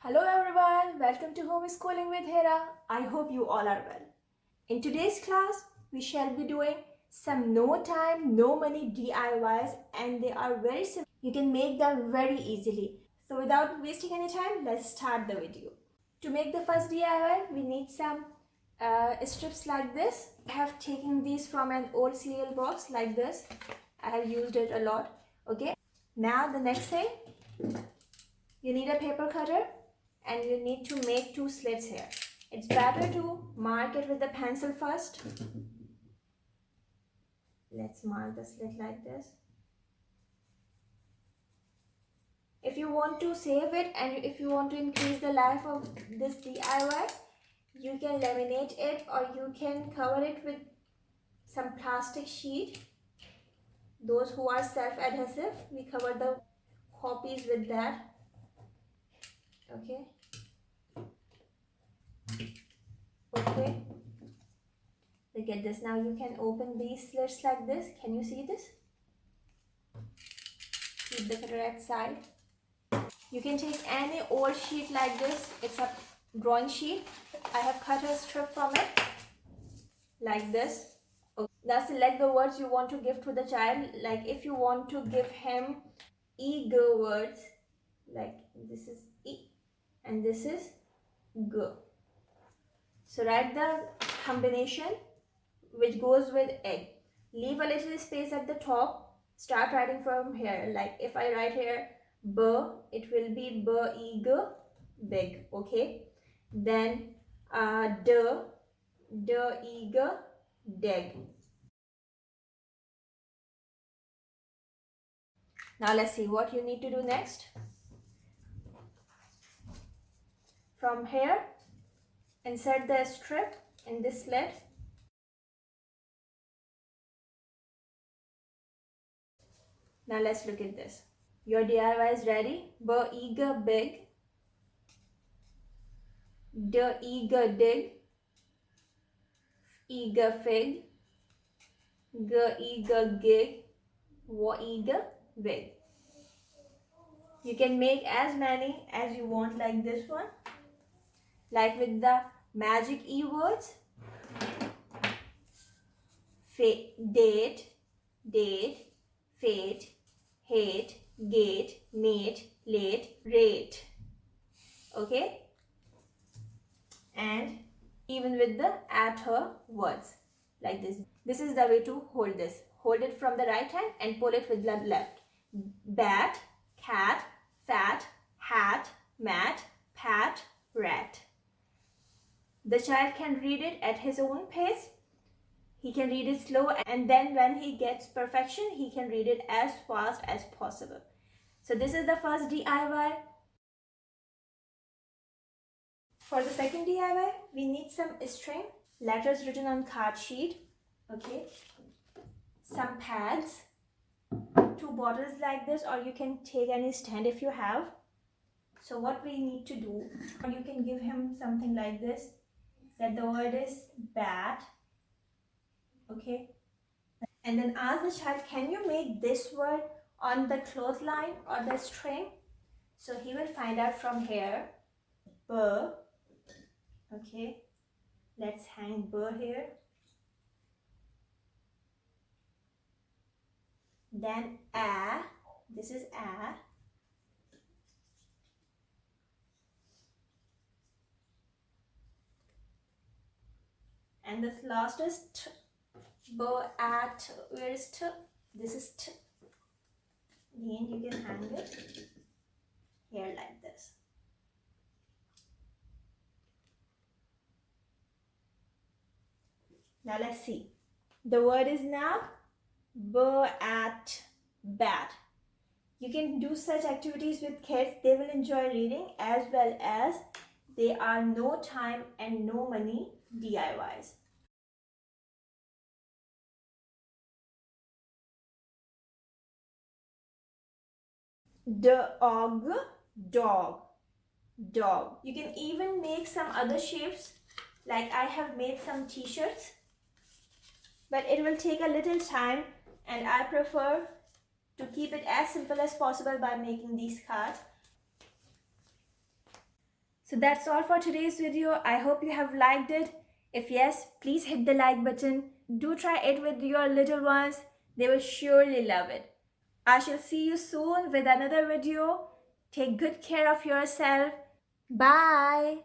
Hello everyone, welcome to Homeschooling with Hera. I hope you all are well. In today's class, we shall be doing some no time, no money DIYs and they are very simple. You can make them very easily. So without wasting any time, let's start the video. To make the first DIY, we need some strips like this. I have taken these from an old cereal box like this. I have used it a lot. Okay. Now the next thing, you need a paper cutter and you need to make two slits here. It's better to mark it with the pencil first. Let's mark the slit like this. If you want to save it and if you want to increase the life of this DIY, you can laminate it or you can cover it with some plastic sheet. Those who are self-adhesive, we cover the copies with that. Okay. Okay. Look at this. Now you can open these slits like this. Can you see this? Keep the correct side. You can take any old sheet like this. It's a drawing sheet. I have cut a strip from it like this. Okay. Now select the words you want to give to the child. Like if you want to give him eager words, like this is E and this is G. So write the combination which goes with egg. Leave a little space at the top. Start writing from here. Like if I write here B, it will be B, E, G, big. Okay. Then D, D, E, G, dig. Now let's see what you need to do next. From here, insert the strip in this slit. Now let's look at this. Your DIY is ready. B, E, G, big. D, E, G, dig. E, G, fig. G, E, G, gig. W, E, G, wig. You can make as many as you want like this one. Like with the magic E words. Date, date, fate, hate, gate, mate, late, rate. Okay? And even with the at her words. Like this. This is the way to hold this. Hold it from the right hand and pull it with the left. Bat, cat, fat, hat, mat, pat, rat. The child can read it at his own pace. He can read it slow and then when he gets perfection, he can read it as fast as possible. So this is the first DIY. For the second DIY, we need some string, letters written on card sheet. Okay. Some pads, two bottles like this, or you can take any stand if you have. So what we need to do, or you can give him something like this, that the word is bat. Okay. And then ask the child, can you make this word on the clothesline or the string? So he will find out from here. B. Okay. Let's hang B here. Then A. This is A. And this last is T. B, at, where is T? This is T. Again, you can hang it here like this. Now let's see. The word is now B, at, bat. You can do such activities with kids. They will enjoy reading as well as they are no time and no money DIYs. Dog, dog, dog. You can even make some other shapes, like I have made some t-shirts, but it will take a little time and I prefer to keep it as simple as possible by making these cards. So that's all for today's video. I hope you have liked it. If yes, please hit the like button. Do try it with your little ones. They will surely love it. I shall see you soon with another video. Take good care of yourself. Bye.